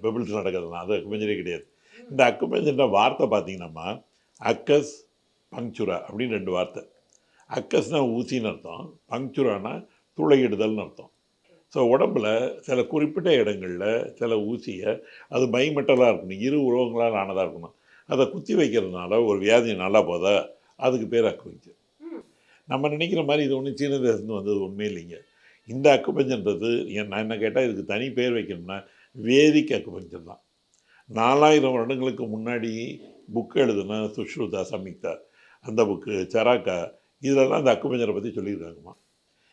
Pebbles நடக்கிறதுலாம் அது அக்குபஞ்சரே கிடையாது. இந்த அக்குபஞ்சர்ன்ற வார்த்தை பார்த்தீங்கன்னா அக்கஸ் பங்க்சுரா அப்படின்னு 2 வார்த்தை. அக்கஸ்னால் ஊசின்னு அர்த்தம், பங்க்சுரானா துளையிடுதல்னு அர்த்தம். ஸோ உடம்பில் சில குறிப்பிட்ட இடங்களில் சில ஊசியை அது மைமெட்டலாக இருக்கணும், இரு உலோகங்களால் ஆனதாக இருக்கணும், அதை குத்தி வைக்கிறதுனால ஒரு வியாதி நல்லா போதா அதுக்கு பேர் அக்குபஞ்சர். நம்ம நினைக்கிற மாதிரி இது ஒன்றும் சீன தேசத்துலேருந்து வந்தது உண்மை இல்லைங்க. இந்த அக்குபஞ்சர்ன்றது நான் என்ன கேட்டால் இதுக்கு தனி பேர் வைக்கணும்னா வேதிக் அக்குபஞ்சர் தான். 4000 வருடங்களுக்கு முன்னாடி புக்கு எழுதுனா சுஷ்ருதா சம்யுக்தா, அந்த புக்கு சராக்கா, இதெல்லாம் அந்த அக்குபஞ்சரை பற்றி சொல்லியிருக்காங்கம்மா.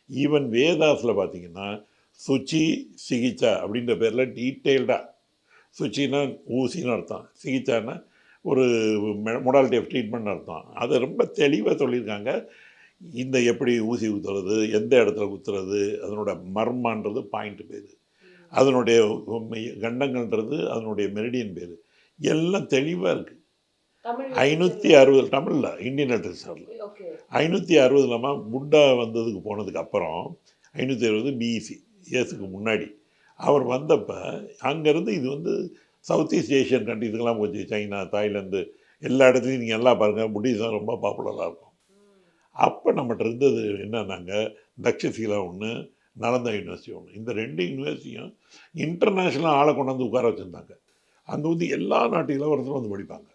ஈவன் வேதாஸில் பார்த்தீங்கன்னா சுச்சி சிகிச்சா அப்படின்ற பேரில் டீட்டெயில்டாக, சுச்சின்னா ஊசின்னு அர்த்தம், சிகிச்சான்னா ஒரு மொடாலிட்டி ஆஃப் ட்ரீட்மெண்ட் அர்த்தம், அதை ரொம்ப தெளிவாக சொல்லியிருக்காங்க. இந்த எப்படி ஊசி குத்துறது, எந்த இடத்துல குத்துறது, அதனோட மர்மான்றது பாயிண்ட் பேர், அதனுடைய கண்டங்கள்ன்றது அதனுடைய மெரிடியன் பேர், எல்லாம் தெளிவாக இருக்குது. 560 தமிழில் இந்தியன் லிட்ரேச்சரில் 560 புட்டா வந்ததுக்கு போனதுக்கு அப்புறம் 560 பிஇசி இயேசுக்கு முன்னாடி அவர் வந்தப்போ அங்கேருந்து இது வந்து சவுத் ஈஸ்ட் ஏஷியன் கண்ட்ரிஸுக்கெல்லாம் போச்சு. சைனா, தாய்லாந்து, எல்லா இடத்துலையும் நீங்கள் எல்லாம் பாருங்கள் புத்திசம் ரொம்ப பாப்புலராக இருக்கும். அப்போ நம்மகிட்ட இருந்தது என்னன்னாங்க தக்ஷசீலா ஒன்று, நலந்தா யூனிவர்சிட்டி ஒன்று. இந்த 2 யூனிவர்சிட்டியும் இன்டர்நேஷ்னலாக ஆளை கொண்டு வந்து உட்கார வச்சுருந்தாங்க. அங்கே வந்து எல்லா நாட்டு இளவரசரும் வந்து படிப்பாங்க.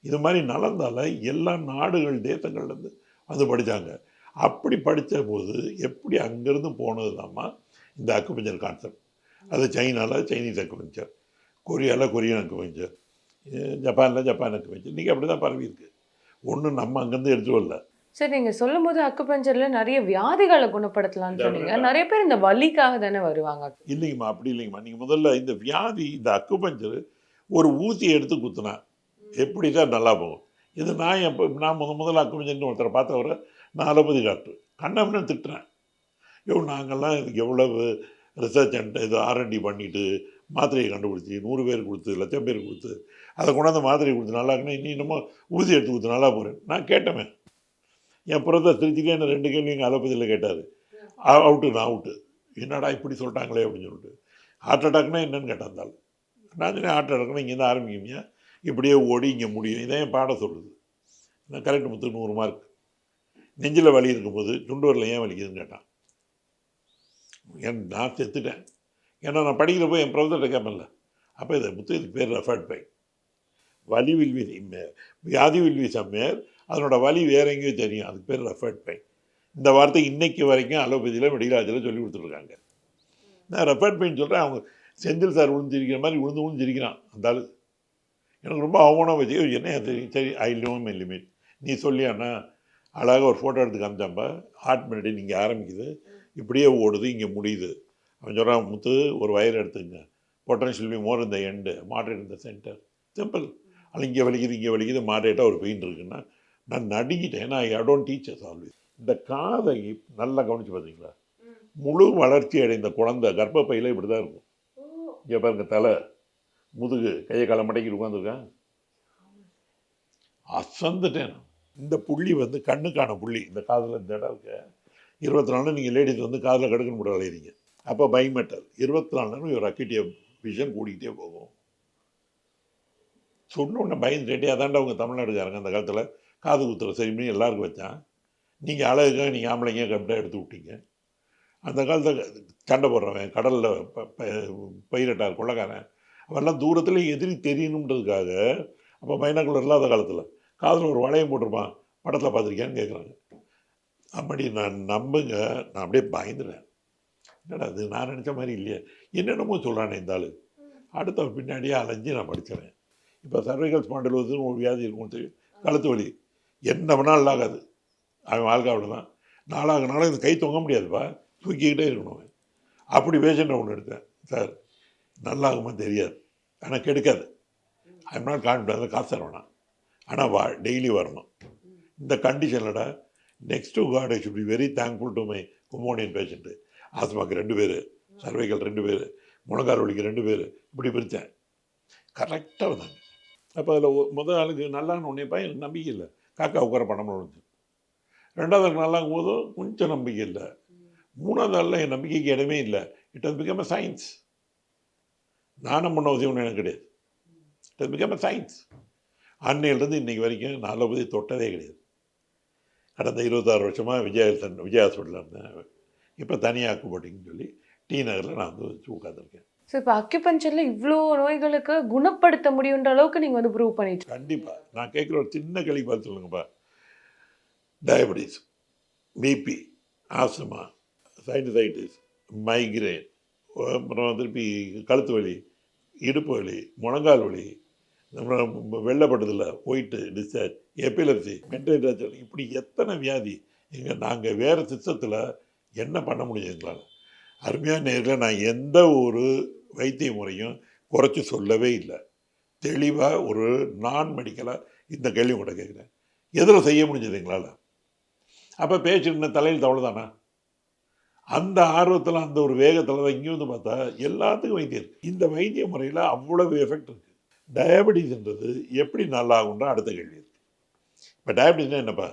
இது மாதிரி நலந்தால் எல்லா நாடுகள் தேசங்கள்லேருந்து வந்து படித்தாங்க. அப்படி படித்த போது எப்படி அங்கேருந்து போனது தாம்மா இந்த அக்குபஞ்சர் கான்செப்ட். அது சைனாவில் சைனீஸ் அக்குபஞ்சர், கொரியாவில் கொரியன் அக்குபஞ்சர், ஜப்பானில் ஜப்பான் அக்குபஞ்சர். இன்றைக்கி அப்படி தான் பரவி இருக்குது. ஒன்றும் நம்ம அங்கேருந்து எடுத்து வரல. சரி, நீங்கள் சொல்லும் போது அக்குபஞ்சரில் நிறைய வியாதிகளை குணப்படுத்தலாம்னு சொன்னீங்க. நிறைய பேர் இந்த வலிக்காக தானே வருவாங்க. இல்லைங்கம்மா, அப்படி இல்லைங்கம்மா. நீங்கள் முதல்ல இந்த வியாதி, இந்த அக்குபஞ்சர் ஒரு ஊசியை எடுத்து குத்துனா எப்படி தான் நல்லா போகும். இது நான் முதல்ல அக்குபஞ்சர்னு ஒருத்தரை பார்த்தவரை நான் அலோபதி டாக்டர் கண்ணாமன்னு திட்டுறேன். நாங்கள்லாம் இதுக்கு எவ்வளவு ரிசர்ச் இது R&D பண்ணிவிட்டு மாத்திரையை கண்டுபிடிச்சி 100 பேர் கொடுத்து 1,00,000 பேர் கொடுத்து அதை கொண்டாந்து மாத்திரையை கொடுத்து நல்லா இருக்குன்னா இன்னும் இன்னமும் ஊசி எடுத்து கொடுத்து நல்லா போகிறேன். நான் கேட்டேன், என் புறத்தை திருச்சிட்டே என்ன 2 கேள்வி எங்கள் அலோபதியில் கேட்டார். நான் அவுட்டு, என்னடா இப்படி சொல்லிட்டாங்களே அப்படின்னு சொல்லிட்டு. ஹார்ட் அட்டாக்னா என்னன்னு கேட்டாந்தாள். நான் சொன்னேன், ஹார்ட் அட்டாக்னா இங்கேருந்து ஆரம்பிக்குமியா, இப்படியே ஓடி இங்கே முடியும். இதான் என் பாடம் சொல்லுது. நான் கரெக்ட் முத்து 100 மார்க். நெஞ்சில் வலி இருக்கும்போது சுண்டூரில் ஏன் வலிக்குதுன்னு கேட்டான். நான் செத்துட்டேன். ஏன்னா நான் படிக்கிறப்போ என் ப்ரொஃபஸர்கிட்ட கேட்பேன்ல, அப்போ இதை முத்து இதுக்கு பேர் ரெஃபர்ட் பெயின். வலி வில்வி வியாதி வில்வி சம்மையர், அதனோட வலி வேற எங்கேயோ தெரியும், அதுக்கு பேர் ரெஃபர்ட் பெயின். இந்த வார்த்தை இன்றைக்கி வரைக்கும் அலோபதியில் மெடிக்கல் சொல்லி கொடுத்துட்ருக்காங்க. நான் ரெஃபர்ட் பெயின் சொல்கிறேன். அவங்க செந்தில் சார் விழுந்திருக்கிற மாதிரி விழுந்திருக்கிறான் அந்த ஆள். எனக்கு ரொம்ப அவமானம் வச்சு, என்ன தெரியும், சரி ஐ நோ மை லிமிட், நீ சொல்லியாண்ணா. அழகாக ஒரு ஃபோட்டோ எடுத்து காமிச்சாம்பா, ஹார்ட் மெலடி இங்கே ஆரம்பிக்குது, இப்படியே ஓடுது, இங்கே முடியுது. அவன் சொல்கிறான், முத்து ஒரு வயர் எடுத்துங்க, பொட்டன்ஷியல் பி மோர் இந்த எண்டு, மாட்ரேட் இந்த சென்டர், சிம்பிள். ஆனால் இங்கே வலிக்குது மாட்ரேட்டாக ஒரு பெயின் இருக்குன்னா நான் நடுங்கிட்டேன். ஏன்னா ஐ டோன்ட் டீச்சர்ஸ் ஆல்வேஸ். இந்த காதை நல்லா கவனித்து பார்த்தீங்களா, முழு வளர்ச்சி அடைந்த குழந்தை கர்ப்பப்பையில் இப்படி தான் இருக்கும். இங்கே பாருங்க, தலை, முதுகு, கையை காலை மடக்கி உட்காந்துருக்கேன். அசந்துட்டேன். இந்த புள்ளி வந்து கண்ணுக்கான புள்ளி, இந்த காதில் இந்த இடம் இருக்க 24 நேரம் நீங்கள் லேடிஸ் வந்து காதில் கடுக்குன்னு போட அலையிறீங்க. அப்போ பைமெட்டல் 24 நேரம் ஒரு அக்கிட்டிய விஷன் கூடிக்கிட்டே போகும். சொன்ன உடனே பயந்துட்டே, அதாண்டா அவங்க தமிழ்நாடுக்காரங்க அந்த காலத்தில் காது குத்துற சரிமணி எல்லாருக்கும் வச்சான். நீங்கள் அழகுக்காக நீங்கள் ஆம்பளைங்க கரெக்டாக எடுத்து விட்டீங்க. அந்த காலத்தில் சண்டை போடுறவன், கடலில் பைரட்டார் கொள்ளக்காரன், அவெல்லாம் தூரத்தில் எதிரி தெரியணுன்றதுக்காக, அப்போ பைனாக்குலர் இல்லாத காலத்தில் காதில் ஒரு வளையம் போட்டிருப்பான், படத்தில் பார்த்துருக்கியான்னு கேட்குறாங்க. அப்படி நான் நம்புங்க, நான் அப்படியே பயந்துட்டேன். என்னடா அது நான் நினச்ச மாதிரி இல்லையே, என்னென்னமோ சொல்கிறானே இந்த ஆள். அடுத்த பின்னாடியே அலைஞ்சு நான் படிக்கிறேன். இப்போ சர்வைக்கல் ஸ்பாண்டிலோசிஸ்னு ஒரு வியாதி இருக்கும் தெரியும், கழுத்து வலி, என்ன வேணாலும் ஆகாது, அவன் வாழ்க்கை அவ்வளோதான். நாளாக இந்த கை தொங்க முடியாதுப்பா, தூக்கிக்கிட்டே இருக்கணும். அப்படி பேஷண்ட்டை ஒன்று எடுத்தேன். சார் நல்லாகுமா தெரியாது, ஆனால் கெடுக்காது, ஐம் நாட் கான்ஃபிடன்ட், காசு தர வேணாம், ஆனால் டெய்லி வரணும். இந்த கண்டிஷனில்டா next to God I should be very thankful to my pneumonia patient. ஆஸ்மாக்கு 2 பேர், சர்வைக்கல் 2 பேர், முழங்கால் வலிக்கு 2 பேர், இப்படி பிரித்தேன். கரெக்டாக வந்தாங்க. அப்போ அதில் முதல் ஆளுக்கு நல்லான்னு ஒன்றேப்பா எனக்கு நம்பிக்கை இல்லை, காக்கா உட்கார பண்ணணும்னு இருந்துச்சு. 2வது ஆளுக்கு நல்லாகும் போதும் கொஞ்சம் நம்பிக்கை இல்லை. 3வது ஆளில் என் நம்பிக்கைக்கு இடமே இல்லை. It has become a science. நானும் பண்ண அவசியம் ஒன்றும் எனக்கு கிடையாது. It become a science. அன்னையிலேருந்து இன்றைக்கி வரைக்கும் நான் அலோபதி தொட்டதே கிடையாது. கடந்த 26 வருஷமாக விஜய் ஹாஸ்பிட்டலில் இருந்தேன். இப்போ தனியாக அக்குபோட்டிங்கன்னு சொல்லி டி நகரில் நான் வந்து வச்சு உட்காந்துருக்கேன். ஸோ இப்போ அக்யூபஞ்சர்ல இவ்வளோ நோய்களுக்கு குணப்படுத்த முடியுன்ற அளவுக்கு நீங்க வந்து ப்ரூவ் பண்ணிட்டு கண்டிப்பாக நான் கேட்குற ஒரு சின்ன கேள்வி பார்த்து சொல்லுங்கப்பா. Diabetes, BP, asthma, sinusitis, migraine, அப்புறம் திருப்பி கழுத்து வலி, இடுப்பு வலி, முழங்கால் வலி, அப்புறம் வெள்ளப்பட்டதில்ல போயிட்டு டிஸ்சார்ஜ், எபிலப்சி, மென்டல் டார்ச்சர், இப்படி எத்தனை வியாதி நாங்கள் வேறு சிஸ்டத்தில் என்ன பண்ண முடியும் எங்களால்? அருமையான நேரில் நான் எந்த ஒரு வைத்திய முறையும் குறைச்சி சொல்லவே இல்லை. தெளிவாக ஒரு நான் மெடிக்கலாக இந்த கேள்வி கூட கேட்குறேன். எதில் செய்ய முடிஞ்சது எங்களால்? அப்போ பேச்சுட்டு தலையில் தவளை அந்த ஆர்வத்தில் அந்த ஒரு வேகத்தில் தான் இங்கே வந்து பார்த்தா எல்லாத்துக்கும் வைத்தியம் இருக்குது. இந்த வைத்திய முறையில் அவ்வளவு எஃபெக்ட் இருக்குது. டயபெட்டிஸ்ன்றது எப்படி நல்லாகுன்ற அடுத்த கேள்வி இருக்குது. இப்போ டயபெட்டிஸ்னால் என்னப்பா?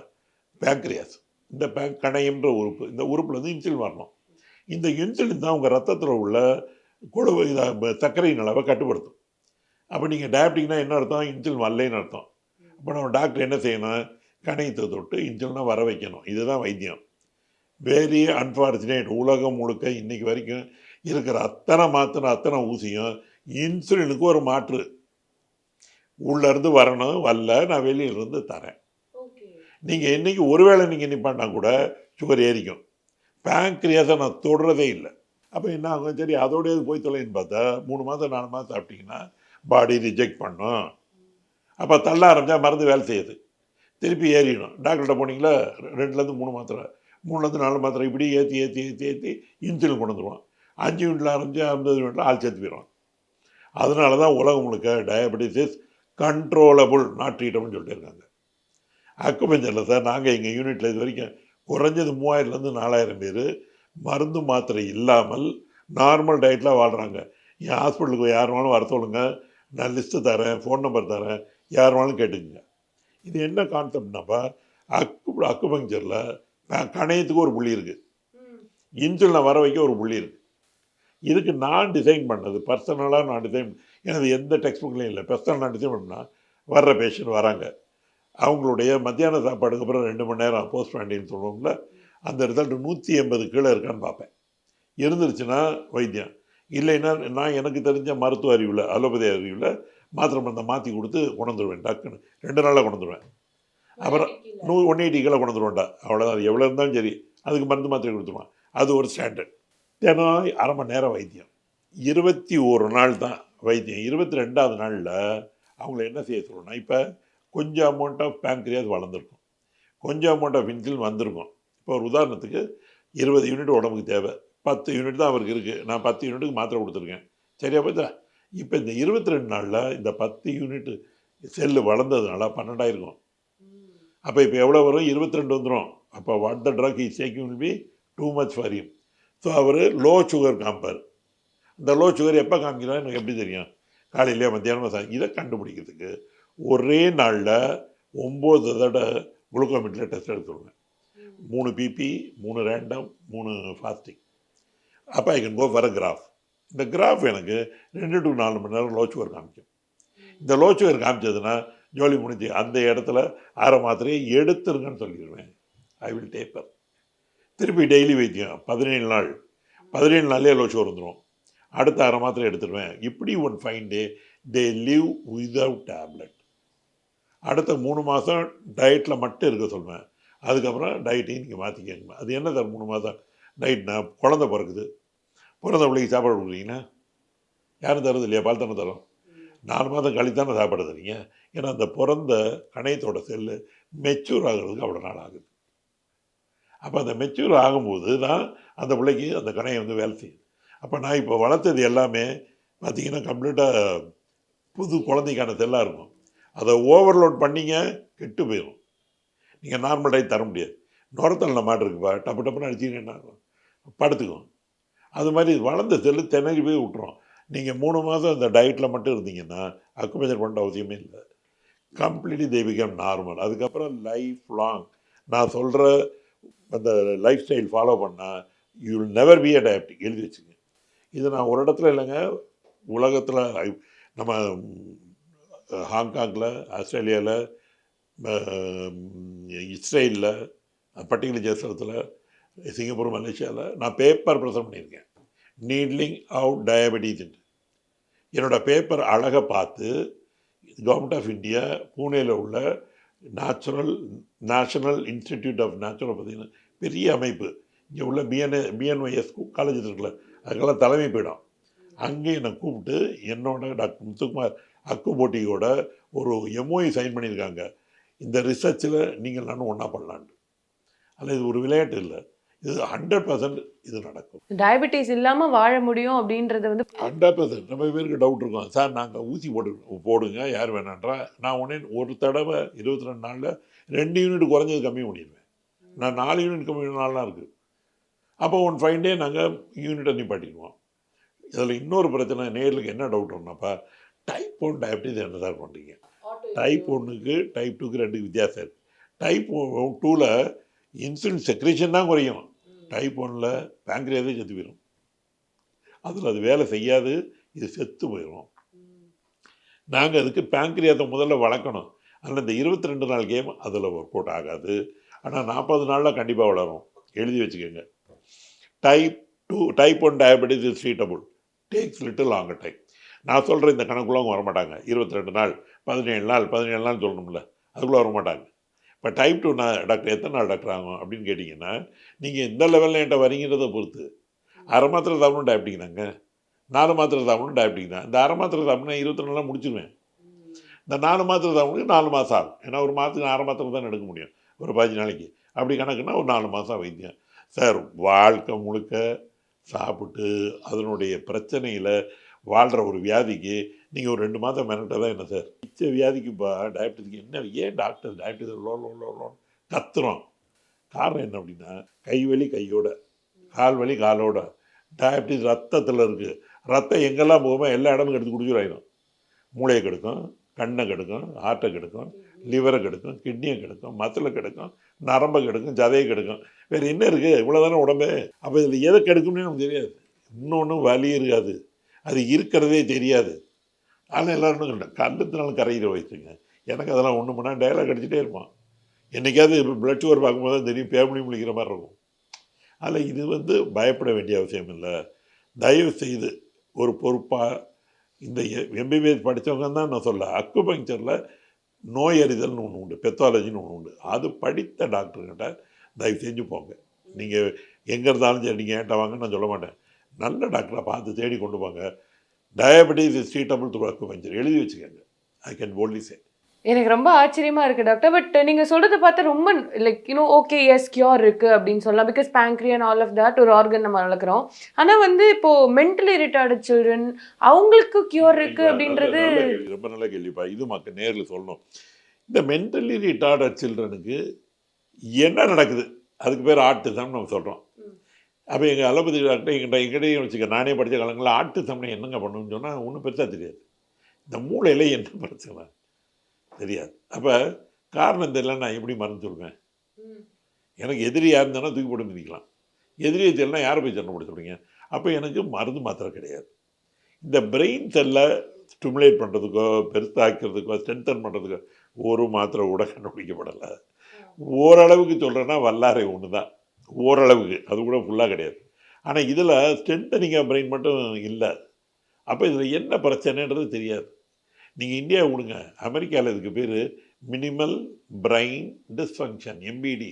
பேங்க்ரியாஸ், இந்த கணையம்ன்ற உறுப்பு, இந்த உறுப்பில் வந்து இன்சுலின் வரணும். இந்த இன்சுலின் தான் உங்கள் ரத்தத்தில் உள்ள கொழுவு சர்க்கரையின் அளவை கட்டுப்படுத்தும். அப்போ நீங்கள் டயபெட்டிக்னால் என்ன அர்த்தம்? இன்சுலின் வரலைன்னு அர்த்தம். அப்போ நம்ம டாக்டர் என்ன செய்யணும்? கணையத்தை தொட்டு இன்சுலினை வர வைக்கணும். இதுதான் வைத்தியம். வெரி அன்ஃபார்ச்சுனேட், உலகம் முழுக்க இன்றைக்கி வரைக்கும் இருக்கிற அத்தனை ஊசியும் இன்சுலினுக்கு ஒரு மாற்று. உள்ளேருந்து வரணும், வரல, நான் வெளியிலேருந்து தரேன். நீங்கள் இன்றைக்கி ஒருவேளை நீங்கள் நிப்பாட்டினா கூட சுகர் ஏறிக்கும். பேங்க்ரியாஸை நான் தொடுறதே இல்லை. அப்போ என்ன ஆகும்? சரி அதோடய போய் தொலைன்னு பார்த்தா 3 மாதம் 4 மாதம் சாப்பிட்டிங்கன்னா பாடி ரிஜெக்ட் பண்ணும். அப்போ தள்ள ஆரம்பித்தா மருந்து வேலை செய்யுது, திருப்பி ஏறிடும். டாக்டர்கிட்ட போனீங்களா 2லேருந்து 3 மாத்திரை, 3லேருந்து 4 மாத்திரை, இப்படி ஏற்றி இன்சுலின் கொண்டு வந்துடுவான். 5 யூனிட்டில் ஆரம்பித்து 50 யூனிட்டில் ஆள் சேர்த்து போயிடுவான். அதனால தான் உலகம் முழுக்க டயபெட்டிஸ் இஸ் கண்ட்ரோலபுள், நாட் ட்ரீட்டபிள்னு சொல்லிட்டு இருக்காங்க. அக்குபஞ்சரில் சார் நாங்கள் எங்கள் யூனிட்டில் இது வரைக்கும் குறைஞ்சது 3000லேருந்து 4000 பேர் மருந்து மாத்திரை இல்லாமல் நார்மல் டயட்டில் வாழ்கிறாங்க. என் ஹாஸ்பிட்டலுக்கு யார் வேணாலும் வர சொல்லுங்க, நான் லிஸ்ட்டு தரேன், ஃபோன் நம்பர் தரேன், யார் வேணாலும் கேட்டுக்குங்க. இது என்ன கான்செப்ட்னாப்பா, அக்குபஞ்சரில் கணையத்துக்கு ஒரு புள்ளி இருக்குது, இன்சுலினை வர வைக்க ஒரு புள்ளி இருக்குது. இதுக்கு நான் டிசைன் பண்ணது, பர்சனலாக நான் டிசைன், எனது எந்த டெக்ஸ்ட் புக்லேயும் இல்லை. பர்சனல் நான் டிசைன் பண்ணால் வர்ற பேஷண்ட் வராங்க, அவங்களுடைய மத்தியான சாப்பாடுக்கு அப்புறம் 2 மணி நேரம் போஸ்ட் வேண்டின்னு சொல்லுவோம்ல, அந்த ரிசல்ட் 180 கீழே இருக்கான்னு பார்ப்பேன். இருந்துருச்சுன்னா வைத்தியம், இல்லைன்னா நான் எனக்கு தெரிஞ்ச மருத்துவ அறிவில், அலோபதி அறிவில் மாத்திரை மருந்தை மாற்றி கொடுத்து கொண்டுருவேன். டக்குன்னு 2 நாளில் கொண்டுருவேன். அப்புறம் 180 கீழே கொண்டுருவேன்டா, அவ்வளோதான். அது எவ்வளோ இருந்தாலும் சரி, அதுக்கு மருந்து மாத்திரை கொடுத்துருவான். அது ஒரு ஸ்டாண்டர்ட். தினம் 1/2 மணி நேரம் வைத்தியம், 21 நாள் தான் வைத்தியம். 22வது நாளில் அவங்கள என்ன செய்ய சொல்லணும்னா, இப்போ கொஞ்சம் அமௌண்ட் ஆஃப் பேங்க்ரியாஸ் வளர்ந்துருக்கும், கொஞ்சம் அமௌண்ட் ஆஃப் இன்சுலின் வந்திருக்கும். இப்போ ஒரு உதாரணத்துக்கு 20 யூனிட் உடம்புக்கு தேவை, 10 யூனிட் தான் அவருக்கு இருக்குது, நான் 10 யூனிட்டுக்கு மாத்திரை கொடுத்துருக்கேன், சரியா போச்சா? இப்போ இந்த 22 நாளில் இந்த 10 யூனிட் செல்லு வளர்ந்ததுனால 12 ஆயிருக்கும். அப்போ இப்போ எவ்வளோ வரும்? 22 வந்துடும். அப்போ what the drug is taking will be too much for him. So அவர் லோ சுகர் காமிப்பார். இந்த லோ சுகர் எப்போ காமிக்கிறார் எனக்கு எப்படி தெரியும்? காலையிலேயே மத்தியானமாக இதை கண்டுபிடிக்கிறதுக்கு ஒரே நாளில் 9 தடவை குளுக்கோமீட்டரில் டெஸ்ட் எடுத்துருவேன். 3 பிபி, 3 ரேண்டம், 3 ஃபாஸ்டிங். அப்போ I can go for a graph. இந்த கிராஃப் எனக்கு 2 to 4 மணி நேரம் லோ சுகர் காமிக்கும். இந்த லோ சுகர் காமிச்சதுன்னா ஜோலி முடிஞ்சு, அந்த இடத்துல அரை மாத்திரையை எடுத்துருங்கன்னு சொல்லிடுவேன். I will taper. திருப்பி டெய்லி வைத்தியம் 17 நாள், 17 நாள்லேயே லோ சுகர் வந்துடும். அடுத்த அரை மாத்திரை எடுத்துருவேன். இப்படி one fine day they live without tablet. அடுத்த 3 மாதம் டயட்டில் மட்டும் இருக்க சொல்லுவேன். அதுக்கப்புறம் டயட்டையும் நீங்கள் மாற்றிக்கங்க. அது என்ன சார் 3 மாதம் டயட்னா? குழந்தை பிறக்குது, பிறந்த பிள்ளைக்கு சாப்பாடு கொடுக்குறீங்கன்னா யாரும் தரது இல்லையா? பால் தானே தரோம். 4 மாதம் கழித்தானே சாப்பாடு தரீங்க. ஏன்னா அந்த பிறந்த கணையத்தோட செல்லு மெச்சூர் ஆகிறதுக்கு அவ்வளோ நாள் ஆகுது. அப்போ அந்த மெச்சூர் ஆகும்போது தான் அந்த பிள்ளைக்கு அந்த கணையை வந்து வேலை செய்யுது. அப்போ நான் இப்போ வளர்த்தது எல்லாமே பார்த்திங்கன்னா கம்ப்ளீட்டாக புது குழந்தைக்கான செல்லாக இருக்கும். அதை ஓவர்லோட் பண்ணிங்க கெட்டு போயிடும். நீங்கள் நார்மல் டயட் தர முடியாது. நுரத்தல்ல மாட்டு இருக்குப்பா, டப்பு டப்புன்னு அடிச்சிங்கன்னா என்ன ஆகும்? படுத்துக்கும். அது மாதிரி வளர்ந்த செல்லு திணறி போய் விட்டுரும். நீங்கள் 3 மாதம் இந்த டயட்டில் மட்டும் இருந்தீங்கன்னா அக்குபஞ்சர் பண்ண அவசியமே இல்லை. Completely they become normal. அதுக்கப்புறம் லைஃப் லாங் நான் சொல்கிற அந்த லைஃப் ஸ்டைல் ஃபாலோ பண்ணால் you will never be a diabetic. எழுதி வச்சுங்க. இது நான் ஒரு இடத்துல இல்லைங்க, உலகத்தில் நம்ம ஹாங்காங்கில், ஆஸ்திரேலியாவில், இஸ்ரேலில், பர்டிகுலர் ஜெருசலத்தில், சிங்கப்பூர், மலேசியாவில் நான் பேப்பர் ப்ரெசென்ட் பண்ணியிருக்கேன். Needling out diabetes. என்னோடய பேப்பர் அழகை பார்த்து கவர்மெண்ட் ஆஃப் இந்தியா பூனேயில் உள்ள நேஷனல் இன்ஸ்டிடியூட் ஆஃப் நேச்சுரோபதின்னு பெரிய அமைப்பு, இங்கே உள்ள பிஎன்ஒய்எஸ் காலேஜ் இருக்குல்ல, அதுக்கெல்லாம் தலைமை பீடம், அங்கே என்னை கூப்பிட்டு என்னோட டாக்டர் முத்துக்குமார் அக்குபோட்டியோட ஒரு எம்ஓஐ சைன் பண்ணியிருக்காங்க. இந்த ரிசர்ச்சில் நீங்கள் நானும் ஒன்றா பண்ணலான்ட்டு. அதில் இது ஒரு விளையாட்டு இல்லை, இது 100% இது நடக்கும். டயபெட்டிஸ் இல்லாமல் வாழ முடியும் அப்படின்றது வந்து 100%. நம்ம பேருக்கு டவுட் இருக்கும், சார் நாங்கள் ஊசி போடுங்க யார் வேணான்றா. நான் உடனே ஒரு தடவை 22 நாளில் 2 யூனிட் குறைஞ்சது கம்மி பண்ணிடுவேன். நான் 4 யூனிட் கம்மி நாள்லாம் இருக்குது. அப்போ 1 ஃபைன் டே நாங்கள் யூனிட்டை நிப்பாட்டிடுவோம். இதில் இன்னொரு பிரச்சனை, நேர்களுக்கு என்ன டவுட் ஒன்றாப்பா, டைப் 1 டயபிட்டிஸ் என்ன சார் பண்ணுறீங்க? டைப் 1க்கு டைப் 2க்கு 2 வித்தியாசம் இருக்குது. டைப் 2ல் இன்சுலின் செக்ரேஷன் தான் குறையும், டைப் 1ல் பேங்க்ரியாஸே செத்து போயிடும். அதில் அது வேலை செய்யாது, இது செத்து போயிடும். நாங்கள் அதுக்கு பேங்க்ரியாஸை முதல்ல வளர்க்கணும். அதில் இந்த 22 நாள் கேம் அதில் ஒர்க் அவுட் ஆகாது. ஆனால் 40 நாளில் கண்டிப்பாக வளரும், எழுதி வச்சுக்கோங்க. Type 1 diabetes is treatable, takes little longer time. நான் சொல்கிற இந்த கணக்குள்ளவங்க வரமாட்டாங்க. 22 நாள் 17 நாள் சொல்லணும்ல, அதுக்குள்ளே வரமாட்டாங்க. இப்போ டைப் 2 டாக்டர் எத்தனை நாள் டாக்டர் ஆகும் அப்படின்னு கேட்டிங்கன்னா, நீங்கள் எந்த லெவலில் என்கிட்ட வரீங்கிறத பொறுத்து. அரை மாத்திரை சாப்பிடணும் டயபிட்டிக் தாங்க, 4 மாத்திரை சாப்பிடணும் டயபிட்டிக் தான். இந்த அரை மாத்திரை சாப்பிட்னா 22 நாளாக முடிச்சிடுவேன். இந்த 4 மாத்திரை சாப்பிடணும் 4 மாதம் ஆகும். ஏன்னா ஒரு மாதத்துக்கு அரை மாத்திரை தான் எடுக்க முடியும், ஒரு 15 நாளைக்கு. அப்படி கணக்குன்னா ஒரு 4 மாதம் வைத்தியம். சார் வாழ்க்கை முழுக்க சாப்பிட்டு அதனுடைய பிரச்சனையில் வாழ்கிற ஒரு வியாதிக்கு நீங்கள் ஒரு 2 மாதம் மெனட்டாக தான் என்ன சார்? மிச்ச வியாதிக்குப்பா டயபிட்டிஸ்க்கு என்ன, ஏன் டாக்டர் டயபிட்டிஸ் லோன் கத்துறோம்? காரணம் என்ன அப்படின்னா, கைவலி கையோட, கால் வலி காலோட, டயபிட்டிஸ் ரத்தத்தில் இருக்குது. ரத்தம் எங்கெல்லாம் போகுமோ எல்லா இடமும் எடுத்து குடிச்சிடாயிடும். மூளையை கெடுக்கும், கண்ணை கெடுக்கும், ஹார்ட்டை கெடுக்கும், லிவரை கெடுக்கும், கிட்னியை கெடுக்கும், மசிலை கெடுக்கும், நரம்பை கெடுக்கும், சதையை கெடுக்கும். வேறு என்ன இருக்குது? இவ்வளோதானே உடம்பு. அப்போ இதில் எதை கெடுக்கும்னே நமக்கு தெரியாது. இன்னொன்று வலி இருக்காது, அது இருக்கிறதே தெரியாது. ஆனால் எல்லோரும் சொல்லிட்டேன், கண்டுத்தினாலும் கரையிற வயசுங்க. எனக்கு அதெல்லாம் ஒன்று பண்ணா டைலாக் அடிச்சுட்டே இருப்பான். என்றைக்காவது இப்போ பிளட் சுகர் பார்க்கும்போது தான் தெரியும், பேமணி முழிக்கிற மாதிரி இருக்கும். அதில் இது பயப்பட வேண்டிய அவசியம் இல்லை. தயவு செய்து ஒரு பொறுப்பாக இந்த எம்பிபிஎஸ் படித்தவங்க தான் நான் சொல்ல, அக்குபங்க்சரில் நோய் அறிதல்னு ஒன்று உண்டு, பெத்தாலஜின்னு ஒன்று உண்டு. அது படித்த டாக்டர்கிட்ட தயவு செஞ்சு போங்க. நீங்கள் எங்கே இருந்தாலும் சரி நீங்கள் ஏன்ட்ட வாங்கன்னு நான் சொல்ல மாட்டேன். நல்ல டாக்டரை பார்த்து தேடி கொண்டு போங்க. Diabetes is treatable through acupuncture, எழுதி வச்சுக்கோங்க. ஐ கேன் போல்ட்லி சே. எனக்கு ரொம்ப ஆச்சரியமா இருக்கு டாக்டர். பட் நீங்க சொல்றதை பார்த்தா ரொம்ப லைக் ஓகே எஸ் கியூர் இருக்கு அப்படின்னு சொல்லலாம். பிகாஸ் பேங்க்ரியன் ஆல் ஆஃப் தட் ஒரு ஆர்கன் நம்ம வளர்க்குறோம். ஆனா இப்போ மென்டலி ரிட்டார்டு சில்ட்ரன் அவங்களுக்கு கியூர் இருக்கு அப்படின்றது ரொம்ப நல்ல கேள்விப்பா. இது மக்கள் நேரில் சொல்லணும். இந்த மென்டலி ரிட்டார்டு சில்ட்ரனுக்கு என்ன நடக்குது, அதுக்கு பேர் ஆட்டிசம்னு நம்ம சொல்கிறோம். அப்போ எங்கள் அலோபதி டாக்டர் எங்கிட்டையும் வச்சுக்க, நானே படித்த காலங்களில் ஆட்டிசம்னு என்னங்க பண்ணணும்னு சொன்னால் ஒன்றும் பெருசாக தெரியாது. இந்த மூளையில் என்ன பிரச்சனை தெரியாது. அப்போ காரணம் தெரியல, நான் எப்படி மருந்து சொல்வேன்? எனக்கு எதிரியாக இருந்தாலும் தூக்கி போட்டு மிதிக்கலாம். எதிரியை தெரியலாம், யாரை போய் சண்டை போட சொல்கிறீங்க? அப்போ எனக்கு மருந்து மாத்திரை கிடையாது. இந்த பிரெயின் செல்லை ஸ்டிமுலேட் பண்ணுறதுக்கோ பெருசாக்கிறதுக்கோ ஸ்ட்ரென்தன் பண்ணுறதுக்கோ ஒரு மாத்திரை கூட கண்டுபிடிக்கப்படலை. ஓரளவுக்கு சொல்கிறேன்னா வல்லாரை ஒன்று தான், ஓரளவுக்கு, அது கூட ஃபுல்லாக கிடையாது. ஆனால் இதில் ஸ்ட்ரென்தனிங் ஆஃப் பிரெயின் மட்டும் இல்லை. அப்போ இதில் என்ன பிரச்சனைன்றது தெரியாது. நீங்கள் இந்தியா விடுங்க, அமெரிக்காவில் இதுக்கு பேர் மினிமல் பிரெயின் டிஸ்ஃபங்க்ஷன், எம்பிடி.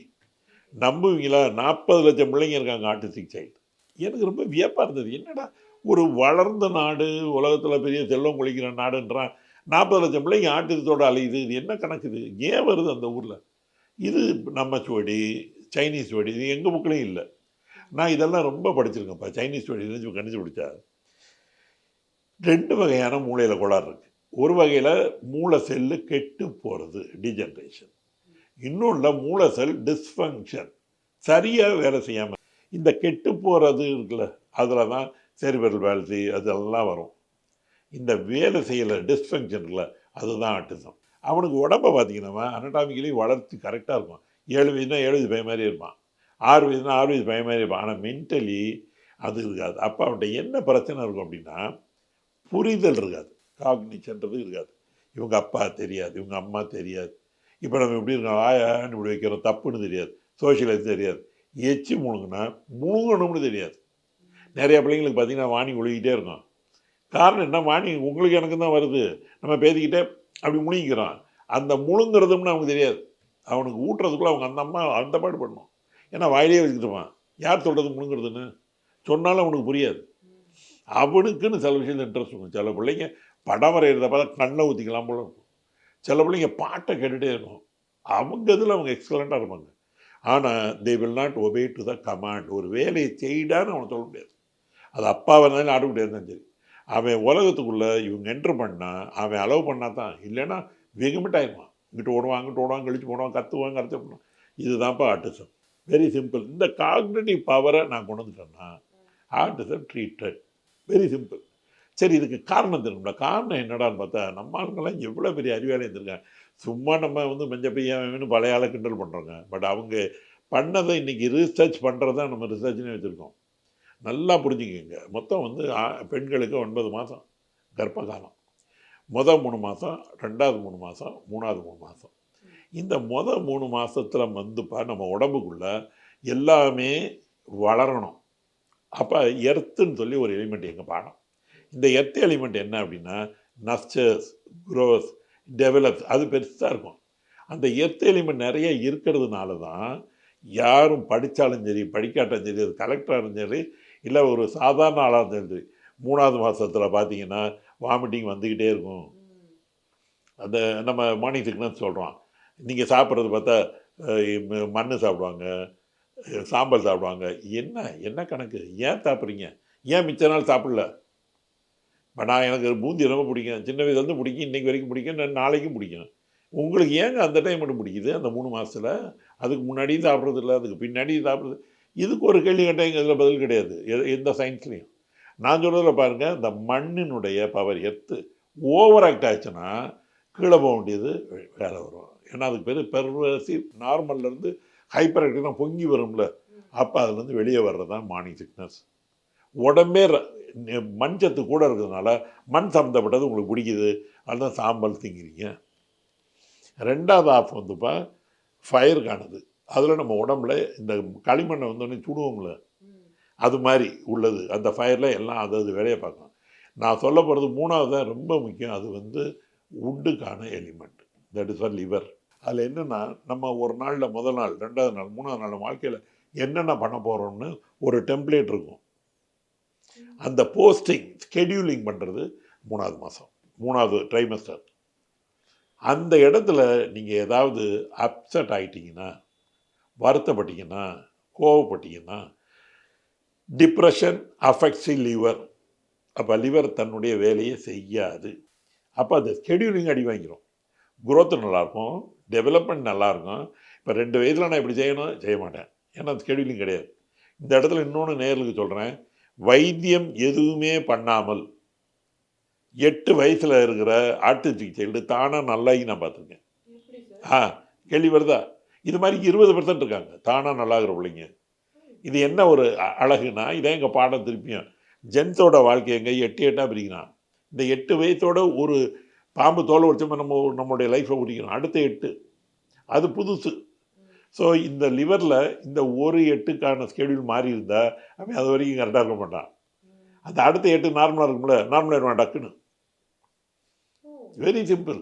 நம்புவீங்களா? 40 லட்சம் பிள்ளைங்க இருக்காங்க ஆர்டிஸ்டிக் சைல்டு. எனக்கு ரொம்ப வியப்பாக இருந்தது. என்னடா ஒரு வளர்ந்த நாடு, உலகத்தில் பெரிய செல்வம் கொளிக்கிற நாடுன்றான், 40 லட்சம் பிள்ளைங்க ஆர்டிஸ்டோட அலையுது. இது என்ன கணக்கு? இது ஏன் வருது அந்த ஊரில்? இது நம்ம சுவடி, சைனீஸ் சுவடி, இது எங்கள் புக்கிலையும் இல்லை. நான் இதெல்லாம் ரொம்ப படிச்சிருக்கேன்ப்பா. சைனீஸ் சுவடி கணிச்சு பிடிச்சா 2 வகையான மூளையில் கோளாறு இருக்குது. ஒரு வகையில் மூளை செல்லு கெட்டு போகிறது, டீஜென்ரேஷன். இன்னொன்று மூளை செல் டிஸ்ஃபங்க்ஷன், சரியாக வேலை செய்யாமல். இந்த கெட்டு போகிறது இருக்குல்ல, அதில் தான் செரிப்ரல் பால்சி அதெல்லாம் வரும். இந்த வேலை செய்யலை டிஸ்ஃபங்க்ஷன் இருக்குல்ல, அதுதான் ஆட்டிசம். அவனுக்கு உடம்பை பார்த்தீங்கன்னா அனடாமிக்கலி வளர்ச்சி கரெக்டாக இருக்கும். 7 வயதுனா 7 வயது பையன் மாதிரி இருப்பான், 6 வயதுனா 6 வயது பையன் மாதிரி இருப்பான். ஆனால் மென்டலி அது இருக்காது. அப்போ அவன்கிட்ட என்ன பிரச்சனை இருக்கும் அப்படின்னா, புரிதல் இருக்காது, காக்னிஷன்றது இருக்காது. இவங்க அப்பா தெரியாது, இவங்க அம்மா தெரியாது. இப்போ நம்ம எப்படி இருக்கோம், ஆயான்னு இப்படி வைக்கிறோம், தப்புன்னு தெரியாது, சோஷியலைஸ் தெரியாது. எச்சி முழுங்குனா முழுங்கணும்னு தெரியாது. நிறைய பிள்ளைங்களுக்கு பார்த்தீங்கன்னா வாணி ஒழுகிட்டே இருக்கும். காரணம் என்ன, வாணி உங்களுக்கு எனக்கு தான் வருது, நம்ம பேசிக்கிட்டே அப்படி முழுங்கிக்கிறோம். அந்த முழுங்குறதும்னு அவனுக்கு தெரியாது. அவனுக்கு ஊட்டுறதுக்குள்ளே அவங்க அந்த அம்மா அந்த பாடு பண்ணணும். ஏன்னா வாயிலே வச்சுக்கிட்டுவான், யார் சொல்கிறது முழுங்குறதுன்னு சொன்னாலும் அவனுக்கு புரியாது. அவனுக்குன்னு சில விஷயத்தில் இன்ட்ரெஸ்ட் இருக்கும். சில பிள்ளைங்க படம் வரைகிறத பார்த்தா கண்ணை ஊற்றிக்கலாம் போல இருக்கும். சில பிள்ளைங்க பாட்டை கேட்டுகிட்டே இருக்கும். அவங்க இதில் அவங்க எக்ஸலண்ட்டாக இருப்பாங்க. ஆனால் they will not obey to the command. ஒரு வேலையை செய்டான்னு அவனை சொல்ல முடியாது. அது அப்பாவாக இருந்தாலும் ஆட்டுக்கிட்டே இருந்தாலும் சரி. அவன் உலகத்துக்குள்ளே இவங்க என்ட்ரு பண்ணால் அவன் அலோவ் பண்ணால் தான், இல்லைன்னா வெகுமிட் ஆயிடுவான். இங்கிட்டு ஓடுவான், அங்கிட்டு ஓடுவான், கழிச்சு போடுவான், கற்றுவான், கருத்து பண்ணுவான். இதுதான்ப்பா ஆர்டிசம். Very simple. இந்த காக்னிட்டிவ் பவரை நான் கொண்டு வந்துட்டேன்னா ஆர்டிசம் ட்ரீட்டட். Very simple. சரி, இதுக்கு காரணம் தெரியுங்களா? காரணம் என்னடான்னு பார்த்தா, நம்ம ஆளுங்கெல்லாம் எவ்வளோ பெரிய அறிவாளி இருந்திருக்காங்க. சும்மா நம்ம வந்து மஞ்சள் பையன் பழைய ஆளை கிண்டல் பண்ணுறோங்க. பட் அவங்க பண்ணதை இன்றைக்கி ரீசர்ச் பண்ணுறதா நம்ம ரிசர்ச்னே வச்சுருக்கோம். நல்லா புரிஞ்சுக்கோங்க. மொத்தம் வந்து பெண்களுக்கு 9 மாதம் கர்ப்பகாலம். மொதல் 3 மாதம், 2வது 3 மாதம், 3வது 3 மாதம். இந்த மொதல் 3 மாதத்தில் வந்துப்பா நம்ம உடம்புக்குள்ளே எல்லாமே வளரணும். அப்போ எர்த்துன்னு சொல்லி ஒரு எலிமெண்ட் எங்கள் பாடம். இந்த எர்த் எலிமெண்ட் என்ன அப்படின்னா, நர்ச்சர்ஸ், க்ரோஸ், டெவலப்ஸ், அது பெருசாக இருக்கும். அந்த எர்த் எலிமெண்ட் நிறைய இருக்கிறதுனால தான் யாரும் படித்தாலும் சரி, படிக்காட்டாலும் சரி, அது கலெக்டராக இருந்தாலும் சரி, இல்லை ஒரு சாதாரண ஆளாக இருந்தாலும் சரி, 3வது மாதத்தில் பார்த்தீங்கன்னா வாமிட்டிங் வந்துக்கிட்டே இருக்கும். அந்த நம்ம மார்னிங் சிக்னஸ் சொல்கிறோம். நீங்கள் சாப்பிட்றது பார்த்தா மண் சாப்பிடுவாங்க, சாம்பல் சாப்பிடுவாங்க. என்ன என்ன கணக்கு? ஏன் சாப்பிட்றீங்க? ஏன் மிச்ச நாள் சாப்பிடல? இப்போ நான் எனக்கு பூந்தி ரொம்ப பிடிக்கும், சின்ன வயசுலேருந்து பிடிக்கும், இன்றைக்கி வரைக்கும் பிடிக்கும், நாளைக்கும் பிடிக்கும். உங்களுக்கு ஏங்க அந்த டைம் மட்டும் பிடிக்குது, அந்த 3 மாதத்தில்? அதுக்கு முன்னாடியும் சாப்பிட்றது இல்லை, அதுக்கு பின்னாடியும் சாப்பிட்றது. இதுக்கு ஒரு கேள்வி கேட்டால் எங்கள் இதில் பதில் கிடையாது, எந்த சயின்ஸ்லேயும். நான் சொல்கிறதில் பாருங்கள், இந்த மண்ணினுடைய பவர் எர்த்து ஓவர் ஆக்ட் ஆச்சுன்னா கீழே போக வேண்டியது வேலை வரும். ஏன்னா அதுக்கு பேர் பெர்வசிவ். நார்மல்லேருந்து ஹைப்பர் ஆக்டிவ்னா பொங்கி வரும்ல, அப்போ அதுலேருந்து வெளியே வர்றது தான் மார்னிங் சிக்னஸ். உடம்பே மண் சத்து கூட இருக்கிறதுனால மண் சம்மந்தப்பட்டது உங்களுக்கு பிடிக்குது, அதுதான் சாம்பல் திங்கிறீங்க. 2வது ஆஃப் வந்துப்பா ஃபயருக்கானது. அதில் நம்ம உடம்புல இந்த களிமண்ணை வந்தோடனே சுடுவோம்ல, அது மாதிரி உள்ளது. அந்த ஃபயரில் எல்லாம் அது வேலையை பார்க்கணும். நான் சொல்ல போகிறது 3வது தான் ரொம்ப முக்கியம். அது வந்து உட்டுக்கான element, that is for liver. அதில் என்னென்னா, நம்ம ஒரு நாளில் முதல் நாள், 2வது நாள், 3வது நாள் வாழ்க்கையில் என்னென்ன பண்ண போகிறோம்னு ஒரு டெம்ப்ளேட் இருக்கும். அந்த போஸ்டிங் ஸ்கெடியூலிங் பண்ணுறது 3வது மாதம், 3வது ட்ரைமஸ்டர். அந்த இடத்துல நீங்கள் ஏதாவது அப்செட் ஆகிட்டிங்கன்னா, வருத்தப்பட்டீங்கன்னா, கோவப்பட்டீங்கன்னா, டிப்ரெஷன் அஃபெக்ட்ஸ் லிவர். அப்போ லிவர் தன்னுடைய வேலையை செய்யாது. அப்போ அந்த ஸ்கெடியூலிங் அடி வாங்கிடும். குரோத்து நல்லாயிருக்கும், டெவலப்மெண்ட் நல்லாயிருக்கும். இப்போ 2 வயதில் நான் இப்படி செய்யணும், செய்ய மாட்டேன், ஏன்னா அந்த ஸ்கெடியூலிங் கிடையாது. இந்த இடத்துல இன்னொன்று நேர்களுக்கு சொல்கிறேன், வைத்தியம் எதுவுமே பண்ணாமல் 8 வயசில் இருக்கிற ஆட்டிஸ்டிக் சைல்டு தானாக நல்லாகி நான் பார்த்துருக்கேன். கேள்வி வருதா? இது மாதிரி 20% இருக்காங்க தானாக நல்லாகிற பிள்ளைங்க. இது என்ன ஒரு அழகுனா, இதே எங்கள் பாடம் திருப்பியும் ஜென்ஸோட வாழ்க்கை எங்கே 8 பிரிக்கிறான். இந்த 8 வயசோட ஒரு பாம்பு தோலை உரிச்சோம் நம்மளுடைய லைஃப்பை பிடிக்கணும். அடுத்த 8 அது புதுசு. ஸோ இந்த லிவரில் இந்த ஒரு 8க்கான ஸ்கெடியூல் மாறி இருந்தால் அவன் அது வரைக்கும் கரெக்டாக இருக்க மாட்டான். அந்த அடுத்த 8 நார்மலாக இருக்கும்ல, நார்மலாக இருவான் டக்குன்னு. Very simple.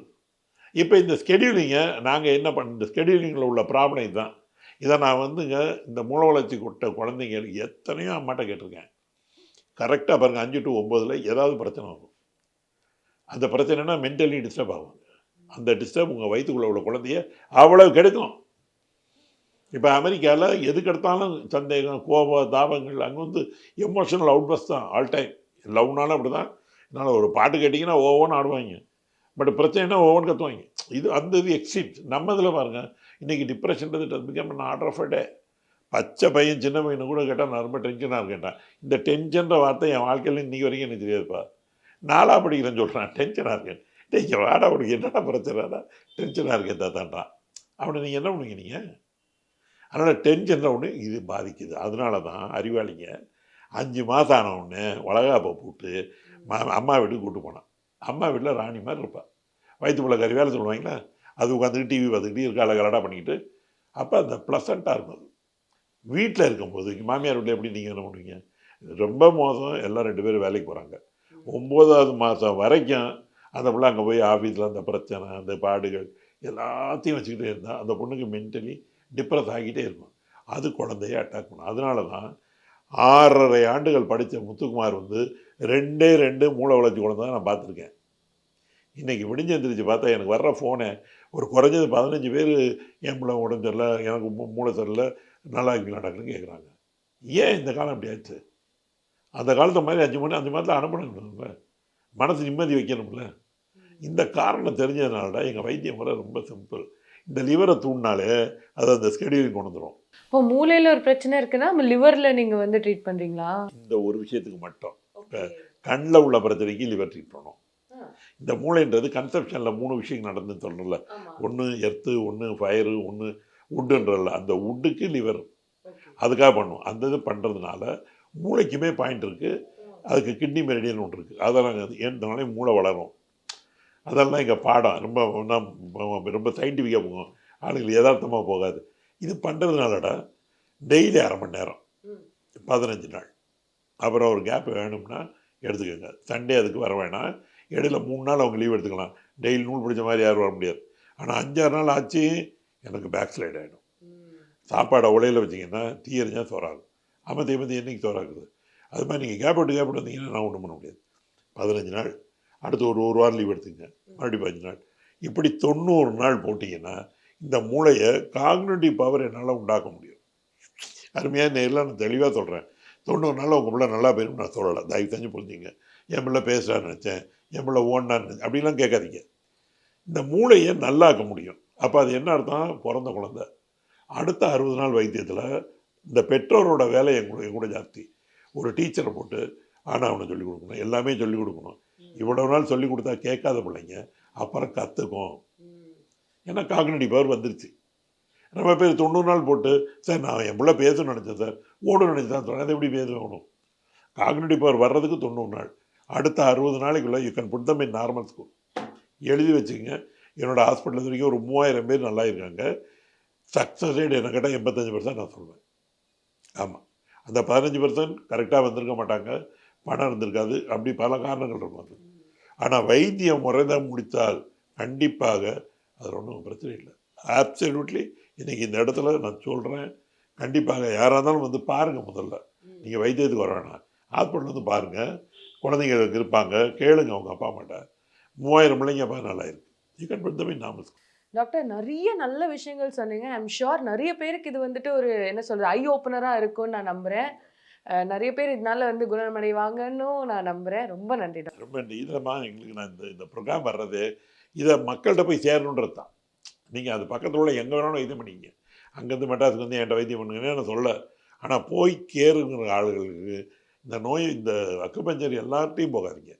இப்போ இந்த ஸ்கெடியூலிங்கை நாங்கள் என்ன பண்ண, இந்த ஸ்கெடியூலிங்கில் உள்ள ப்ராப்ளம் இதுதான். இதை நான் வந்துங்க இந்த மூளை வளர்ச்சி கொட்ட குழந்தைங்க எத்தனையோ அம்மாட்ட கேட்டிருக்கேன். கரெக்டாக பாருங்கள், 5 to 9 ஏதாவது பிரச்சனை வரும். அந்த பிரச்சனைனா மென்டலி டிஸ்டர்ப் ஆகும். அந்த டிஸ்டர்ப் உங்கள் வயிற்றுக்குள்ளே உள்ள குழந்தைய அவ்வளோ கெடுக்கும். இப்போ அமெரிக்காவில் எதுக்கு எடுத்தாலும் சந்தேகம், கோபம், தாபங்கள், அங்கே வந்து எமோஷனல் அவுட்பஸ்ட் தான் ஆல் டைம். லவ்னாலும் அப்படி தான். அதனால் ஒரு பாட்டு கேட்டிங்கன்னா ஓவன் ஆடுவாங்க, பட் பிரச்சனைனா ஓவன் கற்றுவாங்க. இது அந்த இது எக்ஸ்ட்ரீம்ஸ். நம்ம இதில் பாருங்கள், இன்றைக்கி டிப்ரெஷன்றது it become an order of a day. பச்சை பையன் சின்ன பையனை கூட கேட்டால் நான் ரொம்ப டென்ஷனாக இருக்கேன்ட்டான். இந்த டென்ஷன்ற வார்த்தை என் வாழ்க்கையில் இன்றைக்கி வரைக்கும் எனக்கு தெரியாதுப்பா. 4ஆ படிக்கிறேன்னு சொல்கிறான் டென்ஷனாக இருக்கேன். டேய் வாடா, அவனுக்கு என்னடா பிரச்சனைடா, டென்ஷனாக இருக்கேன் தாத்தான்றான். அவனை நீங்கள் என்ன பண்ணுவீங்க நீங்கள்? அதனால் டென்ஷன் ஒன்று இது பாதிக்குது. அதனால தான் அறிவாளிங்க 5 மாதம் ஆனவுடனே வளகாப்பை போட்டு அம்மா வீட்டுக்கு கூப்பிட்டு போனான். அம்மா வீட்டில் ராணி மாதிரி இருப்பாள். வயிற்றுக்குள்ள கறி வேலை சொல்லுவாங்களா, அது உட்காந்துட்டு டிவி பார்த்துக்கிட்டு இருக்க அழகலடா பண்ணிக்கிட்டு. அப்போ அந்த ப்ளசண்ட்டாக இருக்கும். அது வீட்டில் இருக்கும்போது மாமியார் வீட்டில் எப்படி நீங்கள் என்ன பண்ணுவீங்க? ரொம்ப மோசம். எல்லாம் 2 பேரும் வேலைக்கு போகிறாங்க. 9வது மாதம் வரைக்கும் அந்த பிள்ளை அங்கே போய் ஆஃபீஸில் அந்த பிரச்சனை, அந்த பாடுகள் எல்லாத்தையும் வச்சுக்கிட்டே இருந்தால் அந்த பொண்ணுக்கு மென்டலி டிப்ரெஸ் ஆகிட்டே இருக்கும். அது குழந்தைய அட்டாக் பண்ணும். அதனால தான் 6½ ஆண்டுகள் படித்த முத்துக்குமார் வந்து 2 மூளை வளர்ச்சி குழந்தை தான் நான் பார்த்துருக்கேன். இன்றைக்கி விடிஞ்சு எழுந்திரிச்சு பார்த்தா எனக்கு வர்ற ஃபோனை ஒரு குறைஞ்சது 15 பேர் என் பிள்ளை உடம்பு சரியில்லை, எனக்கு மூளை சரியில்லை, நல்லா இருக்கீங்களா டாக்டர்னு கேட்குறாங்க. ஏன் இந்த காலம் அப்படி ஆச்சு? அந்த காலத்தை மாதிரி 5 மாதத்தில் அனுப்பணும்ல, மனசு நிம்மதி வைக்கணும்ல. இந்த காரணம் தெரிஞ்சதுனால தான் எங்கள் வைத்திய முறை ரொம்ப சிம்பிள். இந்த லிவரை தூண்டினாலே அது அந்த ஸ்கெடியூலிங் கொண்டு வந்துடும். இப்போ மூளையில் ஒரு பிரச்சனை இருக்குன்னா நம்ம லிவரில் நீங்கள் வந்து ட்ரீட் பண்ணுறீங்களா? இந்த ஒரு விஷயத்துக்கு மட்டும். இப்போ கண்ணில் உள்ள பிரச்சனைக்கு லிவர் ட்ரீட் பண்ணணும். இந்த மூளைன்றது கன்செப்ஷனில் 3 விஷயம் நடந்துன்னு சொல்கிறோம்ல, ஒன்று எர்த்து, ஒன்று ஃபயரு, ஒன்று உட்டுன்றல. அந்த உட்டுக்கு லிவர் அதுக்காக பண்ணுவோம். அந்த இது பண்ணுறதுனால மூளைக்குமே பாயிண்ட் இருக்குது. அதுக்கு கிட்னி மெரிடியன் ஒன்று இருக்குது. அதெல்லாம் ஏன்னாலே மூளை வளரும். அதெல்லாம் எங்கள் பாடம் ரொம்ப சயின்டிஃபிக்காக போகும். ஆளுகள் யதார்த்தமாக போகாது. இது பண்ணுறதுனாலடா டெய்லி 1/2 மணி நேரம் 15 நாள். அப்புறம் ஒரு கேப் வேணும்னா எடுத்துக்கோங்க. சண்டே அதுக்கு வர வேணாம். இடையில 3 நாள் அவங்க லீவ் எடுத்துக்கலாம். டெய்லி நூல் பிடிச்ச மாதிரி யாரும் வர முடியாது. ஆனால் 5-6 நாள் ஆச்சு எனக்கு பேக் ஸ்லைட் ஆகிடும். சாப்பாடை உலையில் வச்சிங்கன்னா தீ எரிஞ்சால் சோறாகும். அமர்த்தி என்றைக்கு சோறாக்குது? அது மாதிரி நீங்கள் கேப் விட்டு வந்தீங்கன்னா நான் ஒன்றும் பண்ண முடியாது. 15 நாள், அடுத்து ஒரு வாரம் லீவ் எடுத்துங்க, மறுபடியும் 15 நாள், இப்படி 90 நாள் போட்டிங்கன்னா இந்த மூளையை காக்னிட்டிவ் பவர் என்னால் உண்டாக்க முடியும். அருமையாக நேரில் நான் தெளிவாக சொல்கிறேன். 90 நாளில் உங்கள் பிள்ளை நல்லா போயிடும் நான் சொல்லலை. தயவு செஞ்சு புரிஞ்சுங்க. என் பிள்ளை பேசுகிறான்னு நினச்சேன், என் பிள்ளை ஓடினான்னு நினச்சேன், அப்படிலாம் கேட்காதீங்க. இந்த மூளையை நல்லாக்க முடியும். அப்போ அது என்ன அர்த்தம்? பிறந்த குழந்தை அடுத்த 60 நாள் வைத்தியத்தில் இந்த பெற்றோரோட வேலை எங்கூட ஜாஸ்தி. ஒரு டீச்சரை போட்டு ஆனால் அவனை சொல்லிக் கொடுக்கணும், எல்லாமே சொல்லிக் கொடுக்கணும். இவ்வளோ நாள் சொல்லிக் கொடுத்தா கேட்காத பிள்ளைங்க அப்புறம் கற்றுக்கும். ஏன்னா காக்னிட்டிவ் பவர் வந்துருச்சு. நம்ம பேர் 90 நாள் போட்டு சார் நான் என் பிள்ளை பேசணும்னு நினச்சேன் சார், ஓடணும்னு நினச்சேன் சார், அதை எப்படி பேசணும்? காக்னிட்டிவ் பவர் வர்றதுக்கு 90 நாள். அடுத்த 60 நாளைக்குள்ளே you can put them in normal school. எழுதி வச்சுங்க. என்னோடய ஹாஸ்பிட்டல் வரைக்கும் ஒரு 3000 பேர் நல்லா இருக்காங்க. சக்ஸஸ் ரேட் என்ன கேட்டால் 85% நான் சொல்வேன். ஆமாம், அந்த 15% கரெக்டாக வந்திருக்க மாட்டாங்க, பணம் இருந்திருக்காது, அப்படி பல காரணங்கள் இருக்கும் அது. ஆனால் வைத்திய முறை தான் முடித்தால் கண்டிப்பாக அதில் ஒன்றும் பிரச்சனை இல்லை. ஆப்சல்யூட்லி இன்றைக்கி இந்த இடத்துல நான் சொல்கிறேன், கண்டிப்பாக யாராக இருந்தாலும் வந்து பாருங்கள். முதல்ல நீங்கள் வைத்தியத்துக்கு வர வேணாம், ஹாஸ்பிட்டல் வந்து பாருங்கள். குழந்தைங்க இருப்பாங்க, கேளுங்க அவங்க அப்பா அம்மாட்ட. 3000 பிள்ளைங்க அப்பா நல்லா இருக்குது. You can put them in normal school. Doctor, நிறைய நல்ல விஷயங்கள் சொன்னீங்க. ஐம் ஷுர் நிறைய பேருக்கு இது வந்துட்டு ஒரு என்ன சொல்கிறது ஐ ஓப்பனராக இருக்கும்னு நான் நம்புகிறேன். நிறைய பேர் இதனால வந்து குணமடைவாங்கன்னு நான் நம்புகிறேன். ரொம்ப நன்றி டாக்டர். ரொம்ப நன்றி. இதெல்லாம் எங்களுக்கு நான் இந்த ப்ரோக்ராம் வர்றது இதை மக்கள்கிட்ட போய் சேரணுன்றது தான். நீங்கள் அது பக்கத்தில் உள்ள எங்கே வேணாலும் வைத்தியம் பண்ணிங்க. அங்கேருந்து மெட்ராஸுக்கு வந்து என்கிட்ட வைத்தியம் பண்ணுங்கன்னு நான் சொல்ல. ஆனால் போய் கேருங்கிற ஆளுகளுக்கு இந்த நோய், இந்த அக்குபஞ்சர் எல்லார்ட்டையும் போகாதீங்க.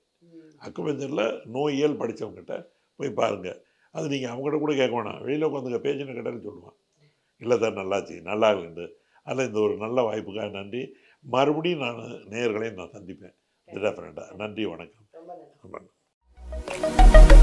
அக்குபஞ்சரில் நோயியல் படித்தவங்ககிட்ட போய் பாருங்கள். அது நீங்கள் அவங்ககிட்ட கூட கேட்க வேணாம். வெளியில் உட்காந்துங்க பேஷண்ட்டை கேட்டாலும் சொல்லுவான், இல்லை சார் நல்லாச்சு, நல்லா இருக்குது. அதில் இந்த ஒரு நல்ல வாய்ப்புக்காக நன்றி. மறுபடியும் நான் நேயர்களையும் நான் சந்திப்பேன் டெஃபினட்டாக. நன்றி, வணக்கம். ரொம்ப நன்றி.